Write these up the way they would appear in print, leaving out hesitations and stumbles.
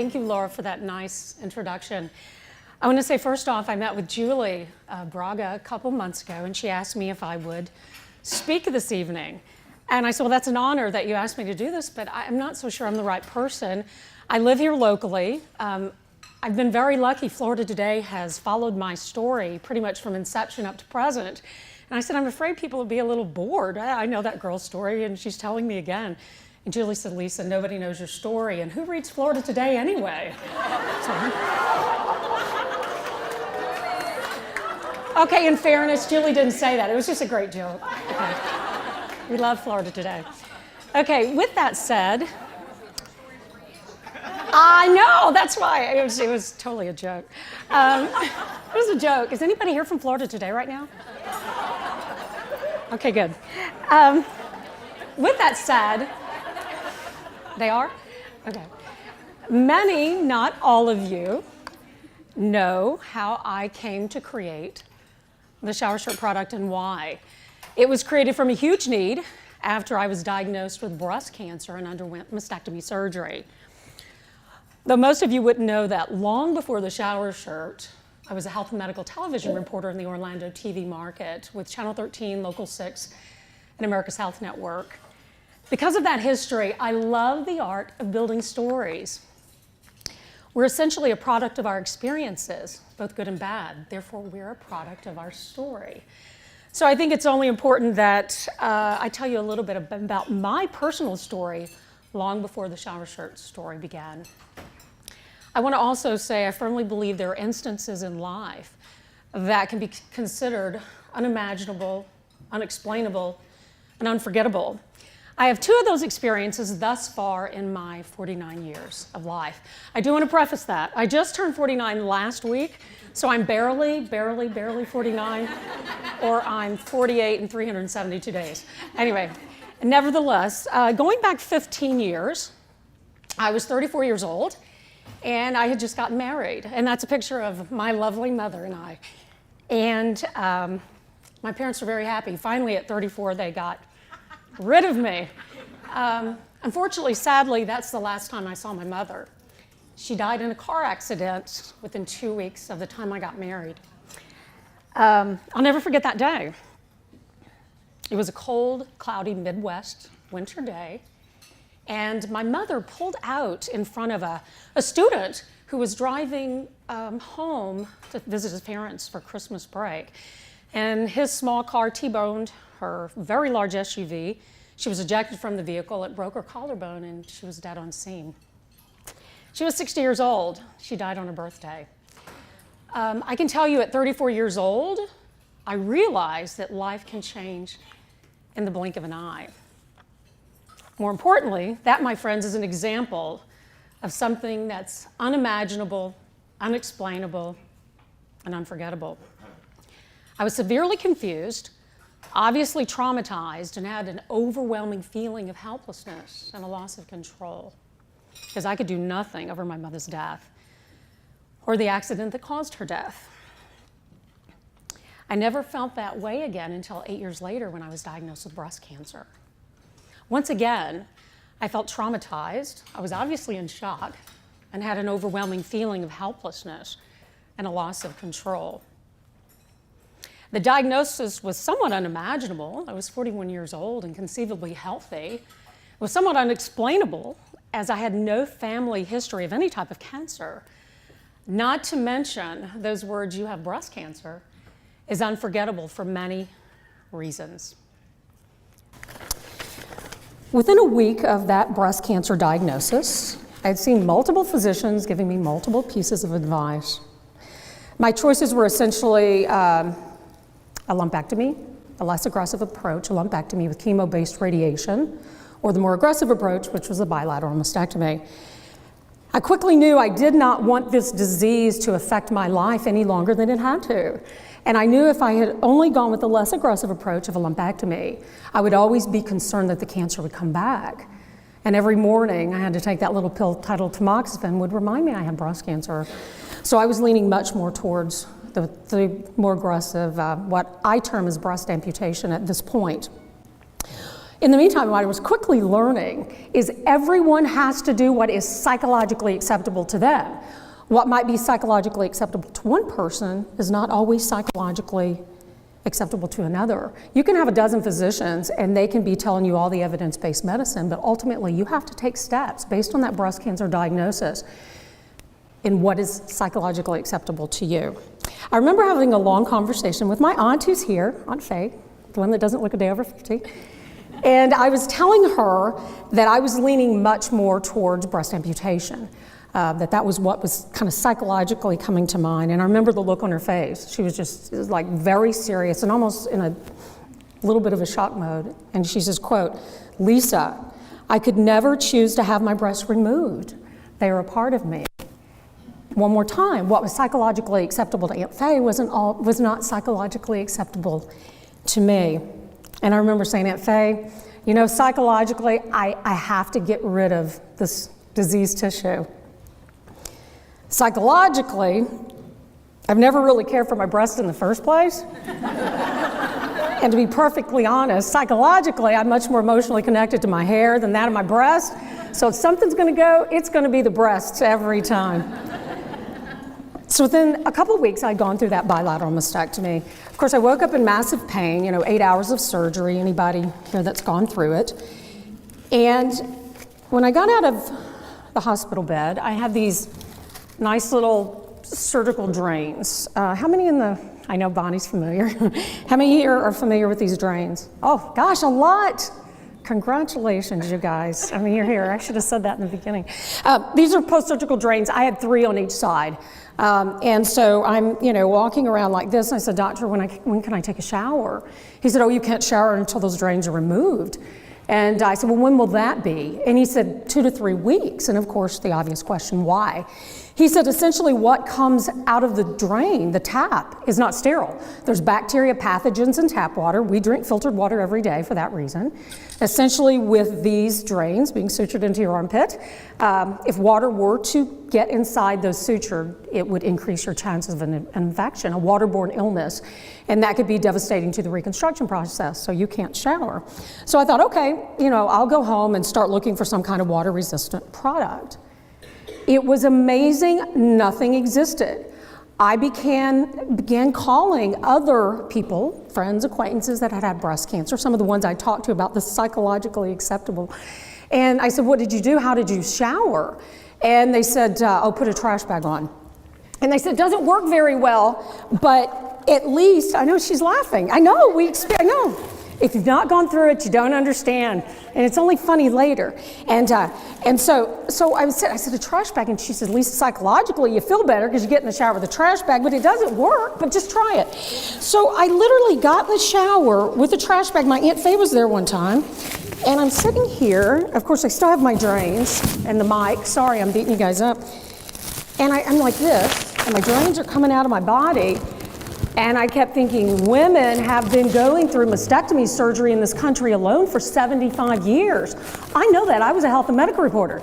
Thank you, Laura, for that nice introduction. I want to say, first off, I met with Julie Braga a couple months ago, and she asked me if I would speak this evening. And I said, well, that's an honor that you asked me to do this, but I'm not so sure I'm the right person. I live here locally. I've been very lucky. Florida Today has followed my story pretty much from inception up to present. And I said, I'm afraid people will be a little bored. I know that girl's story, and she's telling me again. And Julie said, Lisa, nobody knows your story, and who reads Florida Today anyway? Okay, in fairness, Julie didn't say that. It was just a great joke. Okay. We love Florida Today. Okay, with that said, I know, that's why. It was totally a joke. It was a joke. Is anybody here from Florida Today right now? Okay, good. With that said, they are? Okay. Many, not all of you, know how I came to create the shower shirt product and why. It was created from a huge need after I was diagnosed with breast cancer and underwent mastectomy surgery. Though most of you wouldn't know that long before the shower shirt, I was a health and medical television reporter in the Orlando TV market with Channel 13, Local 6, and America's Health Network. Because of that history, I love the art of building stories. We're essentially a product of our experiences, both good and bad. Therefore, we're a product of our story. So I think it's only important that I tell you a little bit about my personal story long before the shower shirt story began. I want to also say I firmly believe there are instances in life that can be considered unimaginable, unexplainable, and unforgettable. I have two of those experiences thus far in my 49 years of life. I do want to preface that. I just turned 49 last week, so I'm barely 49, or I'm 48 in 372 days. Anyway, nevertheless, going back 15 years, I was 34 years old, and I had just gotten married. And that's a picture of my lovely mother and I. And my parents were very happy. Finally, at 34, they got rid of me. Unfortunately, sadly, that's the last time I saw my mother. She died in a car accident within 2 weeks of the time I got married. I'll never forget that day. It was a cold, cloudy Midwest winter day, and my mother pulled out in front of a student who was driving home to visit his parents for Christmas break. And his small car T-boned her very large SUV. She was ejected from the vehicle. It broke her collarbone, and she was dead on scene. She was 60 years old. She died on her birthday. I can tell you at 34 years old, I realized that life can change in the blink of an eye. More importantly, that, my friends, is an example of something that's unimaginable, unexplainable, and unforgettable. I was severely confused, obviously traumatized, and had an overwhelming feeling of helplessness and a loss of control, because I could do nothing over my mother's death or the accident that caused her death. I never felt that way again until 8 years later when I was diagnosed with breast cancer. Once again, I felt traumatized. I was obviously in shock and had an overwhelming feeling of helplessness and a loss of control. The diagnosis was somewhat unimaginable. I was 41 years old and conceivably healthy. It was somewhat unexplainable, as I had no family history of any type of cancer. Not to mention those words, "you have breast cancer," is unforgettable for many reasons. Within a week of that breast cancer diagnosis, I had seen multiple physicians giving me multiple pieces of advice. My choices were essentially a lumpectomy, a less aggressive approach, a lumpectomy with chemo-based radiation, or the more aggressive approach, which was a bilateral mastectomy. I quickly knew I did not want this disease to affect my life any longer than it had to. And I knew if I had only gone with the less aggressive approach of a lumpectomy, I would always be concerned that the cancer would come back. And every morning I had to take that little pill titled tamoxifen would remind me I had breast cancer. So I was leaning much more towards the more aggressive, what I term as breast amputation at this point. In the meantime, what I was quickly learning is everyone has to do what is psychologically acceptable to them. What might be psychologically acceptable to one person is not always psychologically acceptable to another. You can have a dozen physicians and they can be telling you all the evidence-based medicine, but ultimately you have to take steps based on that breast cancer diagnosis in what is psychologically acceptable to you. I remember having a long conversation with my aunt who's here, Aunt Faye, the one that doesn't look a day over 50. And I was telling her that I was leaning much more towards breast amputation, that was what was kind of psychologically coming to mind. And I remember the look on her face. She was just like very serious and almost in a little bit of a shock mode. And she says, quote, "Lisa, I could never choose to have my breasts removed. They are a part of me." One more time, what was psychologically acceptable to Aunt Faye was not psychologically acceptable to me. And I remember saying, "Aunt Faye, you know, psychologically, I have to get rid of this diseased tissue. Psychologically, I've never really cared for my breast in the first place." And to be perfectly honest, psychologically, I'm much more emotionally connected to my hair than that of my breast. So if something's gonna go, it's gonna be the breasts every time. So within a couple of weeks, I'd gone through that bilateral mastectomy. Of course, I woke up in massive pain, 8 hours of surgery, anybody here that's gone through it. And when I got out of the hospital bed, I had these nice little surgical drains. How many I know Bonnie's familiar. How many here are familiar with these drains? Oh gosh, a lot. Congratulations, you guys. I mean, you're here. I should have said that in the beginning. These are post-surgical drains. I had 3 on each side. And so I'm, walking around like this, and I said, "Doctor, when can I take a shower?" He said, "Oh, you can't shower until those drains are removed." And I said, "Well, when will that be?" And he said, 2 to 3 weeks. And of course, the obvious question, why? He said, essentially what comes out of the drain, the tap, is not sterile. There's bacteria, pathogens in tap water. We drink filtered water every day for that reason. Essentially, with these drains being sutured into your armpit, if water were to get inside those sutures, it would increase your chances of an infection, a waterborne illness. And that could be devastating to the reconstruction process, so you can't shower. So I thought, okay, I'll go home and start looking for some kind of water-resistant product. It was amazing, nothing existed. I began calling other people, friends, acquaintances that had had breast cancer, some of the ones I talked to about the psychologically acceptable. And I said, "What did you do? How did you shower?" And they said, "Oh, put a trash bag on." And they said, "It doesn't work very well, but at least," I know she's laughing. I know, I know. If you've not gone through it, you don't understand. And it's only funny later. And so I said, "A trash bag." And she said, "Lisa, psychologically, you feel better because you get in the shower with a trash bag, but it doesn't work, but just try it." So I literally got in the shower with a trash bag. My Aunt Faye was there one time. And I'm sitting here. Of course, I still have my drains and the mic. Sorry, I'm beating you guys up. And I'm like this, and my drains are coming out of my body. And I kept thinking, women have been going through mastectomy surgery in this country alone for 75 years. I know that. I was a health and medical reporter.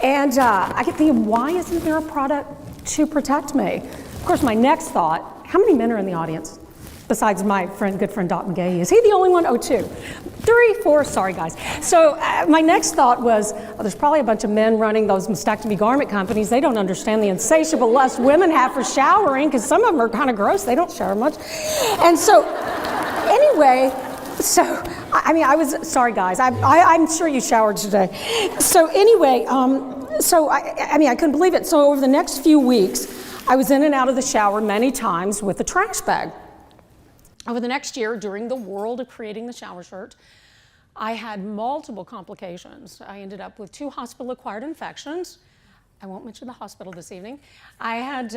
And I kept thinking, why isn't there a product to protect me? Of course, my next thought, how many men are in the audience? Besides my good friend Doc McGahee. Is he the only one? Oh, 2. 3, 4, sorry guys. So my next thought was, there's probably a bunch of men running those mastectomy garment companies. They don't understand the insatiable lust women have for showering, because some of them are kind of gross. They don't shower much. And so anyway, I was, sorry guys, I'm sure you showered today. So anyway, I couldn't believe it. So over the next few weeks, I was in and out of the shower many times with a trash bag. Over the next year, during the world of creating the shower shirt, I had multiple complications. I ended up with 2 hospital-acquired infections. I won't mention the hospital this evening. I had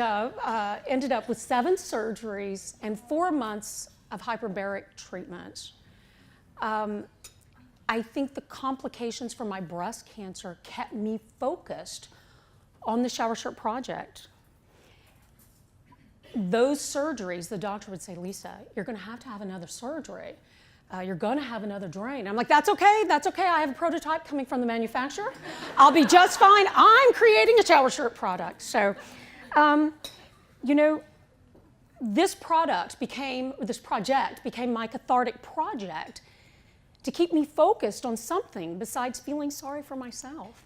ended up with 7 surgeries and 4 months of hyperbaric treatment. I think the complications from my breast cancer kept me focused on the shower shirt project. Those surgeries, the doctor would say, "Lisa, you're going to have another surgery. You're going to have another drain." I'm like, that's okay. I have a prototype coming from the manufacturer. I'll be just fine. I'm creating a shower shirt product. So, this project became my cathartic project to keep me focused on something besides feeling sorry for myself.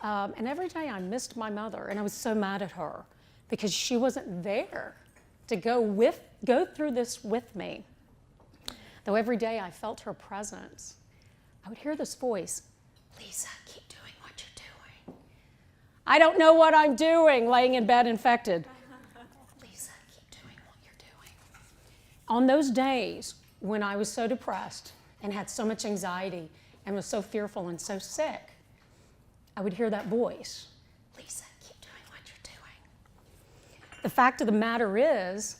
And every day I missed my mother, and I was so mad at her because she wasn't there to go through this with me. Though every day I felt her presence, I would hear this voice, Lisa, keep doing what you're doing. I don't know what I'm doing, laying in bed infected. Lisa, keep doing what you're doing. On those days when I was so depressed and had so much anxiety and was so fearful and so sick, I would hear that voice, Lisa, keep doing what you're doing. The fact of the matter is,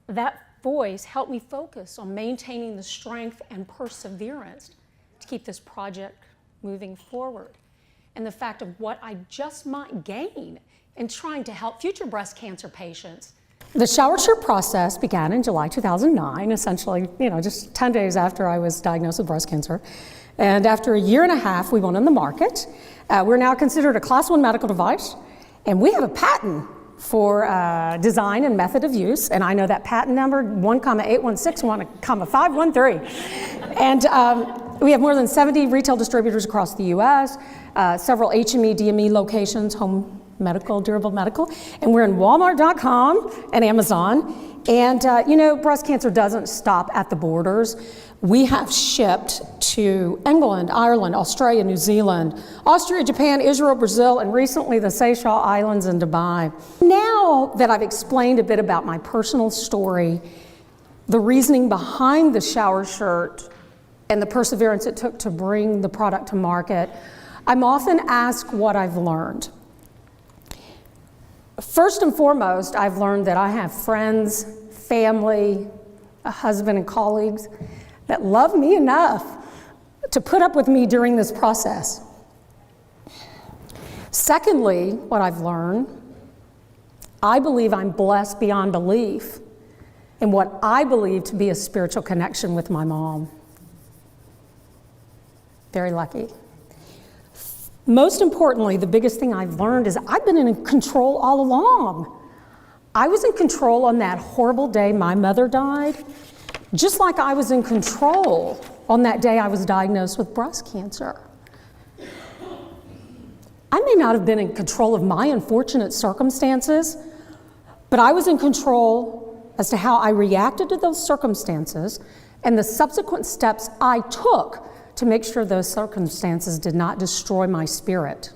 that voice helped me focus on maintaining the strength and perseverance to keep this project moving forward. And the fact of what I just might gain in trying to help future breast cancer patients. The shower shirt process began in July 2009, essentially, just 10 days after I was diagnosed with breast cancer. And after a year and a half, we went on the market. We're now considered a Class 1 medical device, and we have a patent for design and method of use. And I know that patent number, 1,8161,513. And we have more than 70 retail distributors across the US, several HME, DME locations, home medical, durable medical, and we're in Walmart.com and Amazon. And breast cancer doesn't stop at the borders. We have shipped to England, Ireland, Australia, New Zealand, Austria, Japan, Israel, Brazil, and recently the Seychelles Islands and Dubai. Now that I've explained a bit about my personal story, the reasoning behind the shower shirt, and the perseverance it took to bring the product to market, I'm often asked what I've learned. First and foremost, I've learned that I have friends, family, a husband, and colleagues that love me enough to put up with me during this process. Secondly, what I've learned, I believe I'm blessed beyond belief in what I believe to be a spiritual connection with my mom. Very lucky. Most importantly, the biggest thing I've learned is I've been in control all along. I was in control on that horrible day my mother died, just like I was in control on that day I was diagnosed with breast cancer. I may not have been in control of my unfortunate circumstances, but I was in control as to how I reacted to those circumstances and the subsequent steps I took to make sure those circumstances did not destroy my spirit,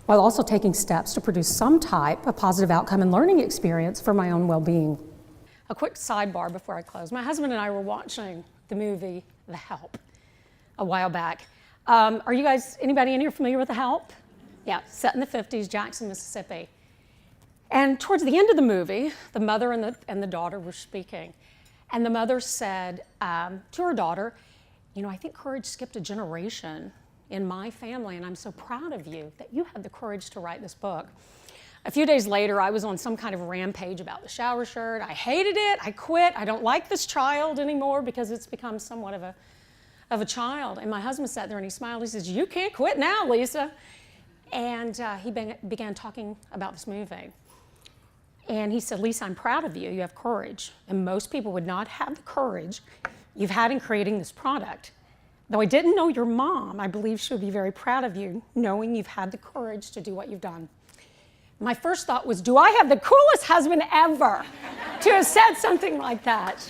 while also taking steps to produce some type of positive outcome and learning experience for my own well-being. A quick sidebar before I close. My husband and I were watching the movie The Help a while back. Are you guys, anybody in here familiar with The Help? Yeah, set in the 50s, Jackson, Mississippi. And towards the end of the movie, the mother and the daughter were speaking. And the mother said to her daughter, I think courage skipped a generation in my family, and I'm so proud of you that you had the courage to write this book. A few days later, I was on some kind of rampage about the shower shirt. I hated it, I quit, I don't like this child anymore because it's become somewhat of a child. And my husband sat there and he smiled, he says, you can't quit now, Lisa. And he began talking about this movie. And he said, Lisa, I'm proud of you, you have courage. And most people would not have the courage you've had in creating this product. Though I didn't know your mom, I believe she would be very proud of you, knowing you've had the courage to do what you've done. My first thought was, do I have the coolest husband ever to have said something like that?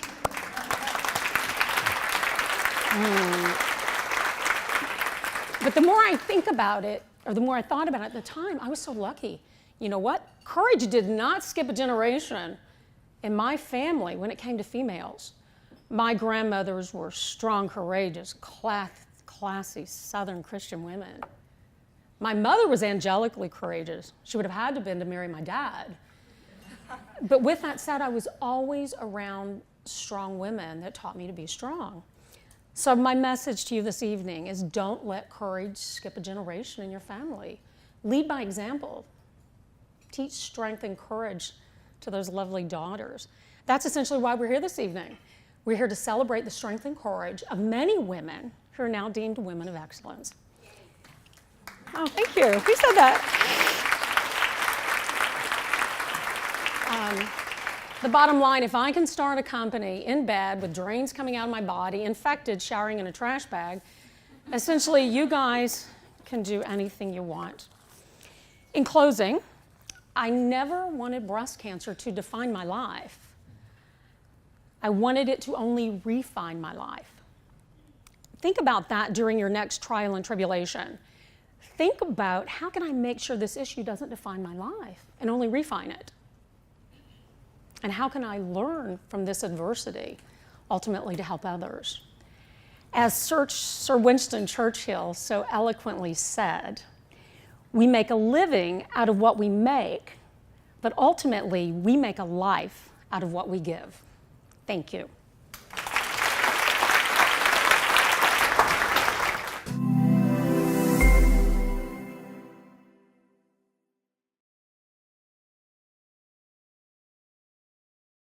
But the more I think about it, or the more I thought about it at the time, I was so lucky. You know what? Courage did not skip a generation in my family when it came to females. My grandmothers were strong, courageous, classy, Southern Christian women. My mother was angelically courageous. She would have had to have been to marry my dad. But with that said, I was always around strong women that taught me to be strong. So my message to you this evening is don't let courage skip a generation in your family. Lead by example. Teach strength and courage to those lovely daughters. That's essentially why we're here this evening. We're here to celebrate the strength and courage of many women who are now deemed women of excellence. Oh, thank you. Who said that? The bottom line, if I can start a company in bed with drains coming out of my body, infected, showering in a trash bag, essentially you guys can do anything you want. In closing, I never wanted breast cancer to define my life. I wanted it to only refine my life. Think about that during your next trial and tribulation. Think about, how can I make sure this issue doesn't define my life and only refine it? And how can I learn from this adversity, ultimately to help others? As Sir Winston Churchill so eloquently said, we make a living out of what we make, but ultimately we make a life out of what we give. Thank you.